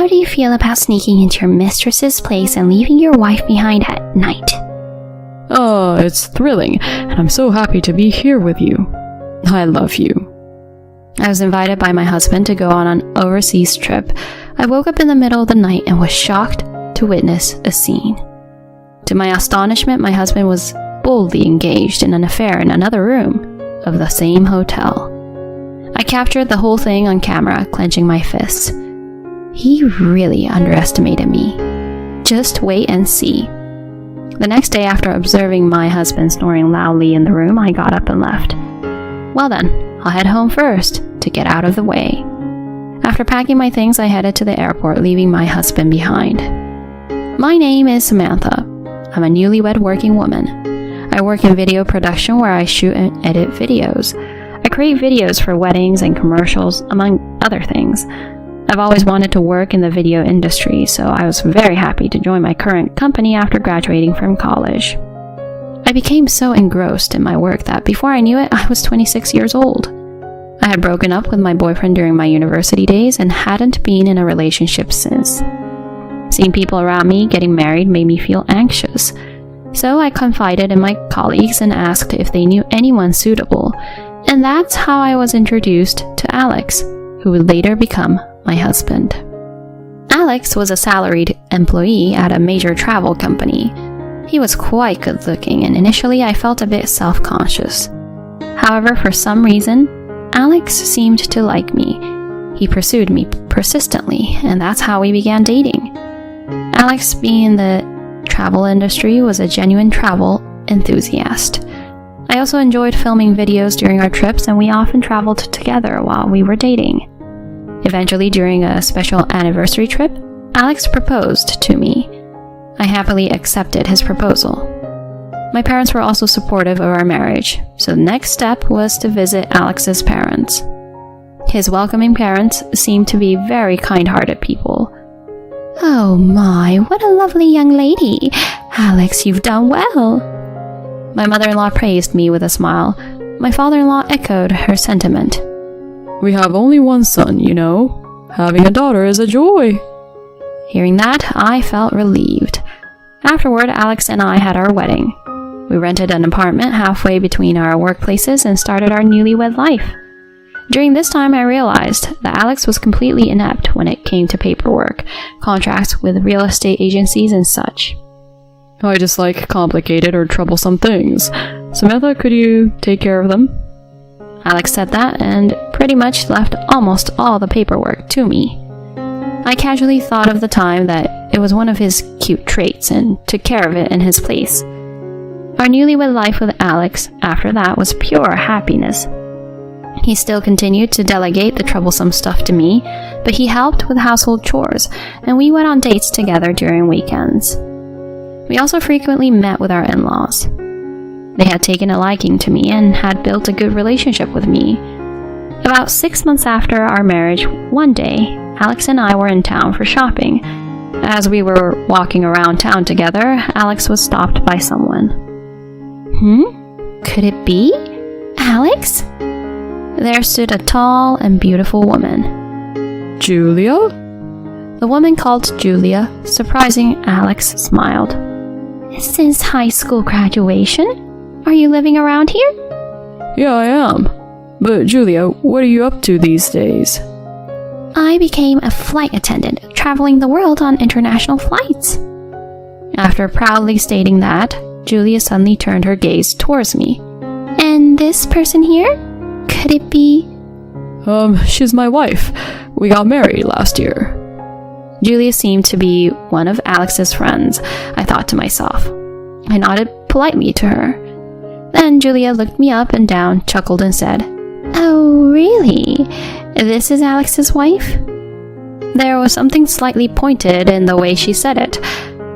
How do you feel about sneaking into your mistress's place and leaving your wife behind at night? It's thrilling, and I'm so happy to be here with you. I love you. I was invited by my husband to go on an overseas trip. I woke up in the middle of the night and was shocked to witness a scene. To my astonishment, my husband was boldly engaged in an affair in another room of the same hotel. I captured the whole thing on camera, clenching my fists. He really underestimated me. Just wait and see. The next day, after observing my husband snoring loudly in the room, I got up and left. Well then, I'll head home first to get out of the way. After packing my things, I headed to the airport, leaving my husband behind. My name is Samantha. I'm a newlywed working woman. I work in video production where I shoot and edit videos. I create videos for weddings and commercials, among other things. I've always wanted to work in the video industry, so I was very happy to join my current company after graduating from college. I became so engrossed in my work that before I knew it, I was 26 years old. I had broken up with my boyfriend during my university days and hadn't been in a relationship since. Seeing people around me getting married made me feel anxious, so I confided in my colleagues and asked if they knew anyone suitable, and that's how I was introduced to Alex, who would later become my husband. Alex was a salaried employee at a major travel company. He was quite good looking, and initially I felt a bit self-conscious. However, for some reason, Alex seemed to like me. He pursued me persistently, and that's how we began dating. Alex, being in the travel industry, was a genuine travel enthusiast. I also enjoyed filming videos during our trips, and we often traveled together while we were dating. Eventually, during a special anniversary trip, Alex proposed to me. I happily accepted his proposal. My parents were also supportive of our marriage, so the next step was to visit Alex's parents. His welcoming parents seemed to be very kind-hearted people. "Oh my, what a lovely young lady! Alex, you've done well!" My mother-in-law praised me with a smile. My father-in-law echoed her sentiment. "We have only one son, you know. Having a daughter is a joy." Hearing that, I felt relieved. Afterward, Alex and I had our wedding. We rented an apartment halfway between our workplaces and started our newlywed life. During this time, I realized that Alex was completely inept when it came to paperwork, contracts with real estate agencies and such. "I dislike complicated or troublesome things. Samantha, could you take care of them?" Alex said that and pretty much left almost all the paperwork to me. I casually thought of the time that it was one of his cute traits and took care of it in his place. Our newlywed life with Alex after that was pure happiness. He still continued to delegate the troublesome stuff to me, but he helped with household chores, and we went on dates together during weekends. We also frequently met with our in-laws. They had taken a liking to me and had built a good relationship with me. About 6 months after our marriage, one day, Alex and I were in town for shopping. As we were walking around town together, Alex was stopped by someone. Could it be Alex? There stood a tall and beautiful woman. "Julia?" The woman called Julia. Surprising, Alex smiled. "Since high school graduation? Are you living around here?" "Yeah, I am. But Julia, what are you up to these days?" "I became a flight attendant, traveling the world on international flights." After proudly stating that, Julia suddenly turned her gaze towards me. "And this person here? Could it be?" She's my wife. We got married last year." Julia seemed to be one of Alex's friends, I thought to myself. I nodded politely to her. Then Julia looked me up and down, chuckled, and said, "Oh, really? This is Alex's wife?" There was something slightly pointed in the way she said it.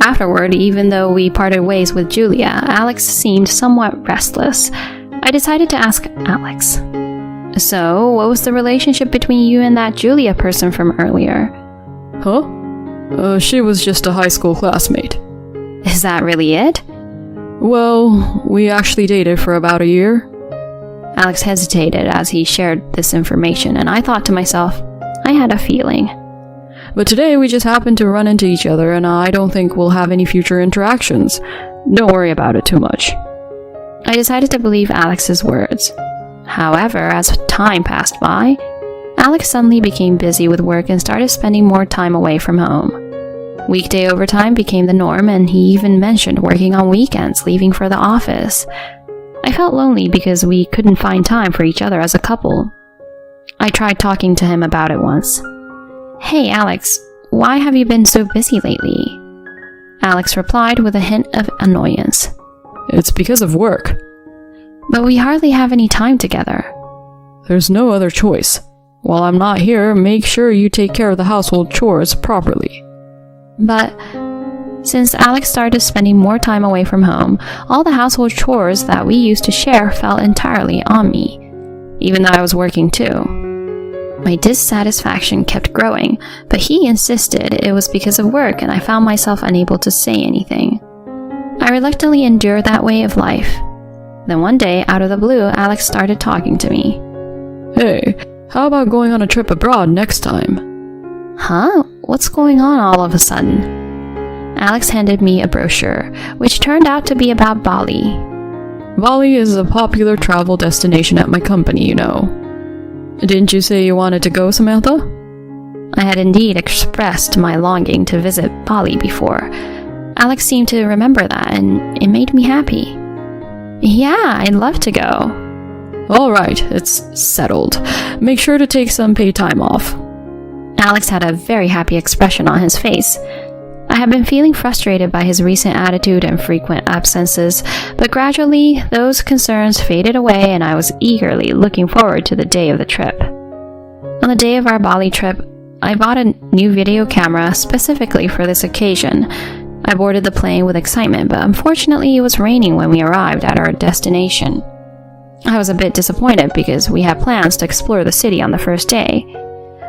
Afterward, even though we parted ways with Julia, Alex seemed somewhat restless. I decided to ask Alex, "So, what was the relationship between you and that Julia person from earlier?" "Huh? She was just a high school classmate." "Is that really it?" "Well, we actually dated for about a year." Alex hesitated as he shared this information, and I thought to myself, I had a feeling. But today we just happened to run into each other, and I don't think we'll have any future interactions. Don't worry about it too much. I decided to believe Alex's words. However, as time passed by, Alex suddenly became busy with work and started spending more time away from home. Weekday overtime became the norm, and he even mentioned working on weekends, leaving for the office. I felt lonely because we couldn't find time for each other as a couple. I tried talking to him about it once. "Hey Alex, why have you been so busy lately?" Alex replied with a hint of annoyance. It's because of work. "But we hardly have any time together." There's no other choice. While I'm not here, make sure you take care of the household chores properly. But since Alex started spending more time away from home, all the household chores that we used to share fell entirely on me, even though I was working too. My dissatisfaction kept growing, but he insisted it was because of work, and I found myself unable to say anything. I reluctantly endured that way of life. Then one day, out of the blue, Alex started talking to me. Hey, how about going on a trip abroad next time? Huh? What's going on all of a sudden? Alex handed me a brochure, which turned out to be about Bali. Bali is a popular travel destination at my company, you know. Didn't you say you wanted to go, Samantha? I had indeed expressed my longing to visit Bali before. Alex seemed to remember that, and it made me happy. Yeah, I'd love to go. All right, it's settled. Make sure to take some paid time off. Alex had a very happy expression on his face. I had been feeling frustrated by his recent attitude and frequent absences, but gradually those concerns faded away, and I was eagerly looking forward to the day of the trip. On the day of our Bali trip, I bought a new video camera specifically for this occasion. I boarded the plane with excitement, but unfortunately it was raining when we arrived at our destination. I was a bit disappointed because we had plans to explore the city on the first day.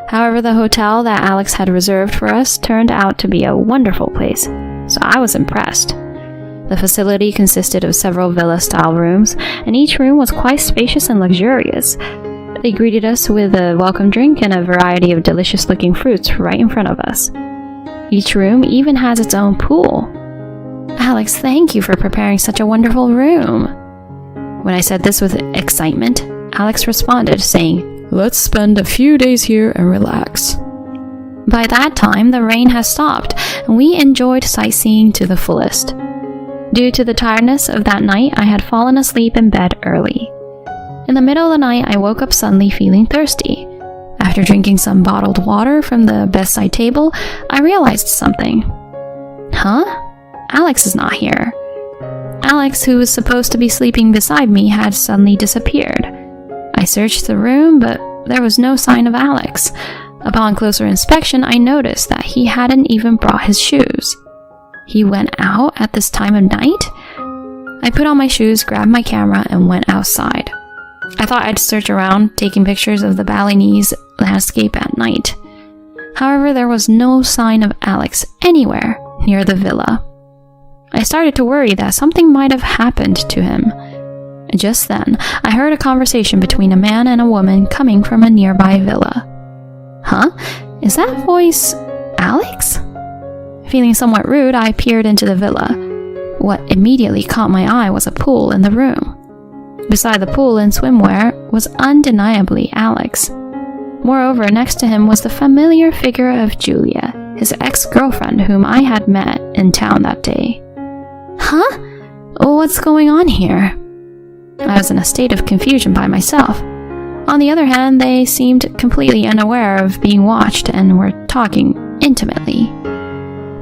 However, the hotel that Alex had reserved for us turned out to be a wonderful place, so I was impressed. The facility consisted of several villa-style rooms, and each room was quite spacious and luxurious. They greeted us with a welcome drink and a variety of delicious-looking fruits right in front of us. Each room even has its own pool. Alex, thank you for preparing such a wonderful room. When I said this with excitement, Alex responded, saying, Let's spend a few days here and relax. By that time, the rain had stopped, and we enjoyed sightseeing to the fullest. Due to the tiredness of that night, I had fallen asleep in bed early. In the middle of the night, I woke up suddenly feeling thirsty. After drinking some bottled water from the bedside table, I realized something. Huh? Alex is not here. Alex, who was supposed to be sleeping beside me, had suddenly disappeared. I searched the room, but there was no sign of Alex. Upon closer inspection, I noticed that he hadn't even brought his shoes. He went out at this time of night? I put on my shoes, grabbed my camera, and went outside. I thought I'd search around, taking pictures of the Balinese landscape at night. However, there was no sign of Alex anywhere near the villa. I started to worry that something might have happened to him. Just then, I heard a conversation between a man and a woman coming from a nearby villa. Huh? Is that voice Alex? Feeling somewhat rude, I peered into the villa. What immediately caught my eye was a pool in the room. Beside the pool in swimwear was undeniably Alex. Moreover, next to him was the familiar figure of Julia, his ex-girlfriend whom I had met in town that day. Huh? What's going on here? I was in a state of confusion by myself. On the other hand, they seemed completely unaware of being watched and were talking intimately.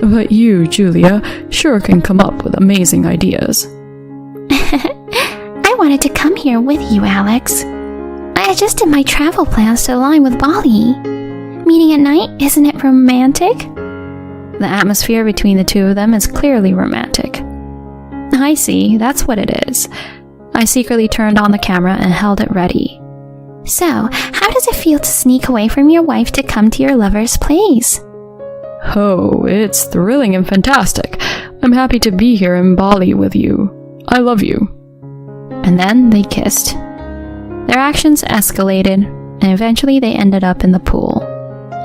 But you, Julia, sure can come up with amazing ideas. I wanted to come here with you, Alex. I adjusted my travel plans to align with Bali. Meeting at night, isn't it romantic? The atmosphere between the two of them is clearly romantic. I see, that's what it is. I secretly turned on the camera and held it ready. So, how does it feel to sneak away from your wife to come to your lover's place? Oh, it's thrilling and fantastic. I'm happy to be here in Bali with you. I love you. And then they kissed. Their actions escalated, and eventually they ended up in the pool.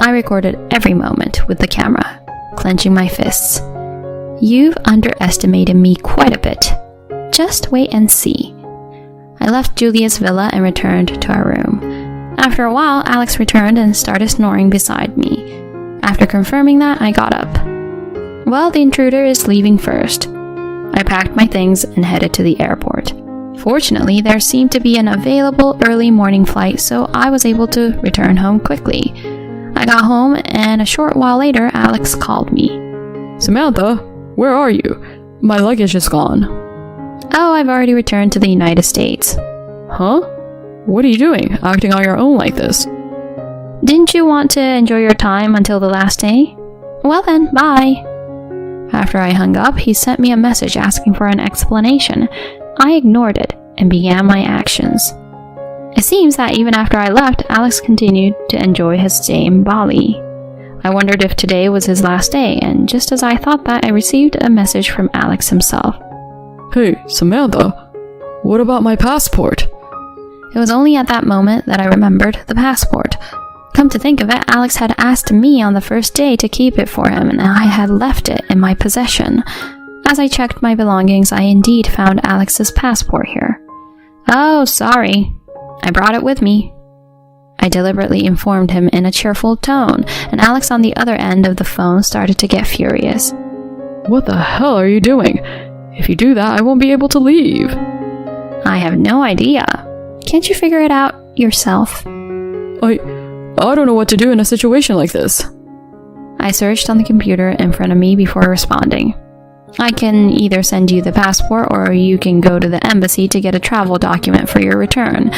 I recorded every moment with the camera, clenching my fists. You've underestimated me quite a bit. Just wait and see. I left Julia's villa and returned to our room. After a while, Alex returned and started snoring beside me. After confirming that, I got up. Well, the intruder is leaving first. I packed my things and headed to the airport. Fortunately, there seemed to be an available early morning flight, so I was able to return home quickly. I got home, and a short while later, Alex called me. Samantha, where are you? My luggage is gone. Oh, I've already returned to the United States. Huh? What are you doing, acting on your own like this? Didn't you want to enjoy your time until the last day? Well then, bye. After I hung up, he sent me a message asking for an explanation. I ignored it and began my actions. It seems that even after I left, Alex continued to enjoy his stay in Bali. I wondered if today was his last day, and just as I thought that, I received a message from Alex himself. Hey, Samantha, what about my passport? It was only at that moment that I remembered the passport. Come to think of it, Alex had asked me on the first day to keep it for him, and I had left it in my possession. As I checked my belongings, I indeed found Alex's passport here. Oh, sorry. I brought it with me. I deliberately informed him in a cheerful tone, and Alex on the other end of the phone started to get furious. What the hell are you doing? If you do that, I won't be able to leave. I have no idea. Can't you figure it out yourself? I don't know what to do in a situation like this. I searched on the computer in front of me before responding. I can either send you the passport or you can go to the embassy to get a travel document for your return.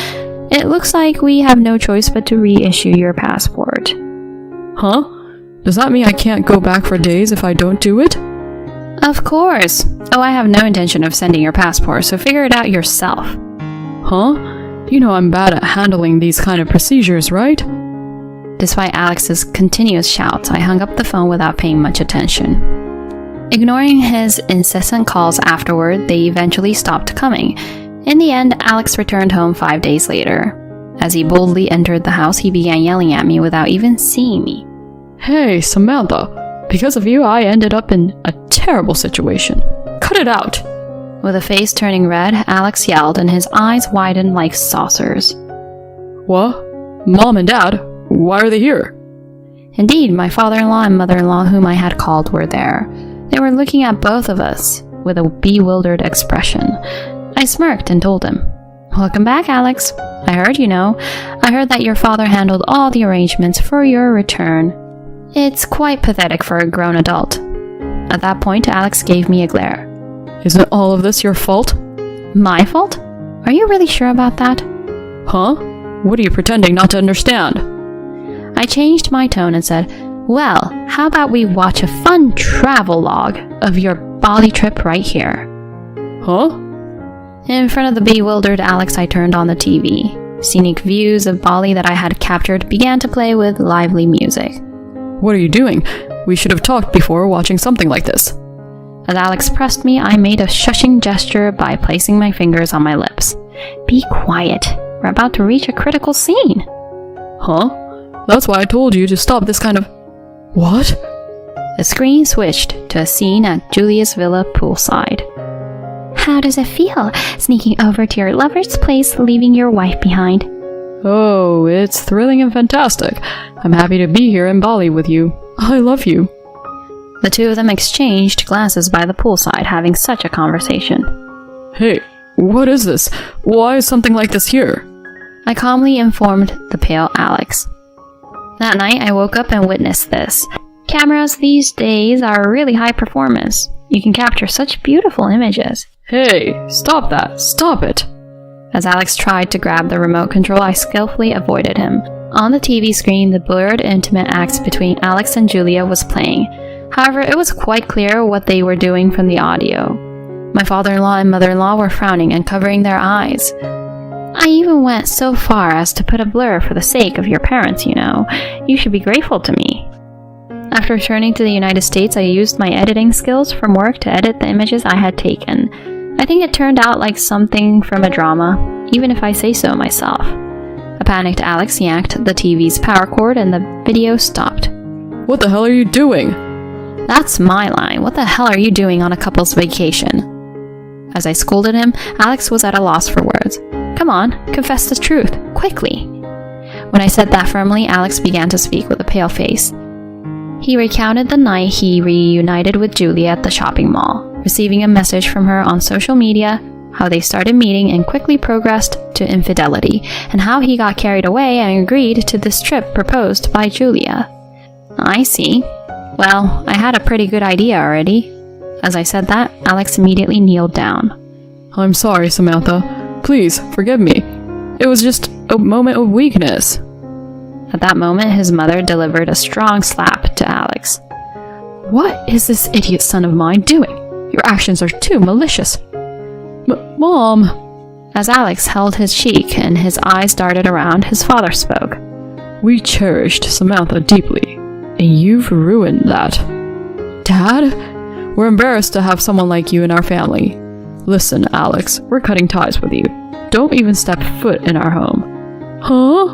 It looks like we have no choice but to reissue your passport. Huh? Does that mean I can't go back for days if I don't do it? Of course. Oh, I have no intention of sending your passport, so figure it out yourself. Huh? You know I'm bad at handling these kind of procedures, right? Despite Alex's continuous shouts, I hung up the phone without paying much attention. Ignoring his incessant calls afterward, they eventually stopped coming. In the end, Alex returned home 5 days later. As he boldly entered the house, he began yelling at me without even seeing me. Hey, Samantha, because of you, I ended up in a terrible situation. Cut it out! With a face turning red, Alex yelled and his eyes widened like saucers. What? Mom and Dad? Why are they here? Indeed, my father-in-law and mother-in-law whom I had called were there. They were looking at both of us with a bewildered expression. I smirked and told him, "Welcome back, Alex. I heard I heard that your father handled all the arrangements for your return. It's quite pathetic for a grown adult." At that point, Alex gave me a glare. Isn't all of this your fault? My fault? Are you really sure about that? Huh? What are you pretending not to understand? I changed my tone and said, "Well, how about we watch a fun travel log of your Bali trip right here?" Huh? In front of the bewildered Alex, I turned on the TV. Scenic views of Bali that I had captured began to play with lively music. What are you doing? We should have talked before watching something like this. As Alex pressed me, I made a shushing gesture by placing my fingers on my lips. Be quiet. We're about to reach a critical scene. Huh? That's why I told you to stop this kind of... What? The screen switched to a scene at Julia's villa poolside. How does it feel, sneaking over to your lover's place, leaving your wife behind? Oh, it's thrilling and fantastic. I'm happy to be here in Bali with you. I love you. The two of them exchanged glances by the poolside, having such a conversation. Hey, what is this? Why is something like this here? I calmly informed the pale Alex. That night, I woke up and witnessed this. Cameras these days are really high performance. You can capture such beautiful images. Hey, stop that. Stop it. As Alex tried to grab the remote control, I skillfully avoided him. On the TV screen, the blurred, intimate acts between Alex and Julia was playing. However, it was quite clear what they were doing from the audio. My father-in-law and mother-in-law were frowning and covering their eyes. I even went so far as to put a blur for the sake of your parents, You should be grateful to me. After returning to the United States, I used my editing skills from work to edit the images I had taken. I think it turned out like something from a drama, even if I say so myself. A panicked Alex yanked the TV's power cord and the video stopped. What the hell are you doing? That's my line. What the hell are you doing on a couple's vacation? As I scolded him, Alex was at a loss for words. Come on, confess the truth, quickly. When I said that firmly, Alex began to speak with a pale face. He recounted the night he reunited with Julia at the shopping mall, receiving a message from her on social media, how they started meeting and quickly progressed to infidelity, and how he got carried away and agreed to this trip proposed by Julia. I see. Well, I had a pretty good idea already. As I said that, Alex immediately kneeled down. I'm sorry, Samantha. Please, forgive me. It was just a moment of weakness. At that moment, his mother delivered a strong slap to Alex. What is this idiot son of mine doing? Your actions are too malicious. Mom! As Alex held his cheek and his eyes darted around, his father spoke. We cherished Samantha deeply, and you've ruined that. Dad? We're embarrassed to have someone like you in our family. Listen, Alex, we're cutting ties with you. Don't even step foot in our home. Huh?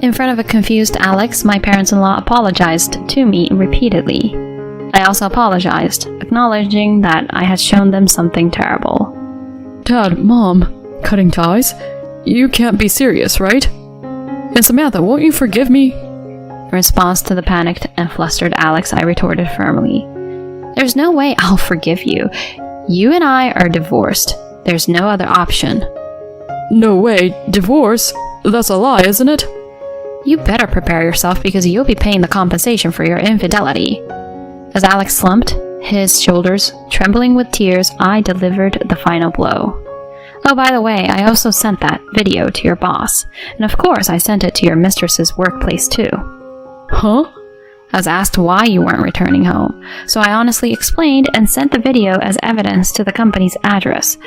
In front of a confused Alex, my parents-in-law apologized to me repeatedly. I also apologized, acknowledging that I had shown them something terrible. Dad, Mom, cutting ties? You can't be serious, right? And Samantha, won't you forgive me? In response to the panicked and flustered Alex, I retorted firmly. There's no way I'll forgive you. You and I are divorced. There's no other option. No way, divorce? That's a lie, isn't it? You better prepare yourself because you'll be paying the compensation for your infidelity. As Alex slumped, his shoulders trembling with tears, I delivered the final blow. Oh, by the way, I also sent that video to your boss. And of course, I sent it to your mistress's workplace too. Huh? I was asked why you weren't returning home, so I honestly explained and sent the video as evidence to the company's address.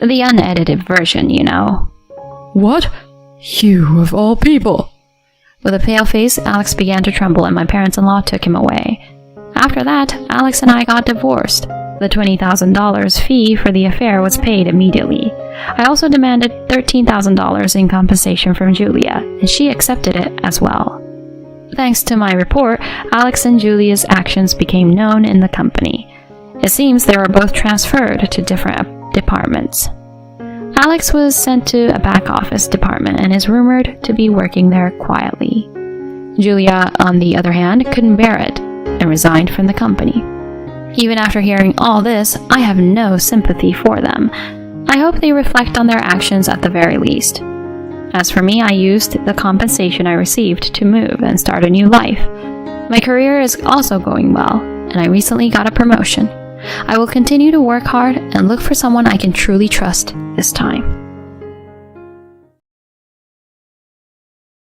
The unedited version, you know. What? You of all people! With a pale face, Alex began to tremble and my parents-in-law took him away. After that, Alex and I got divorced. The $20,000 fee for the affair was paid immediately. I also demanded $13,000 in compensation from Julia, and she accepted it as well. Thanks to my report, Alex and Julia's actions became known in the company. It seems they were both transferred to different departments. Alex was sent to a back office department and is rumored to be working there quietly. Julia, on the other hand, couldn't bear it and resigned from the company. Even after hearing all this, I have no sympathy for them. I hope they reflect on their actions at the very least. As for me, I used the compensation I received to move and start a new life. My career is also going well, and I recently got a promotion. I will continue to work hard and look for someone I can truly trust this time.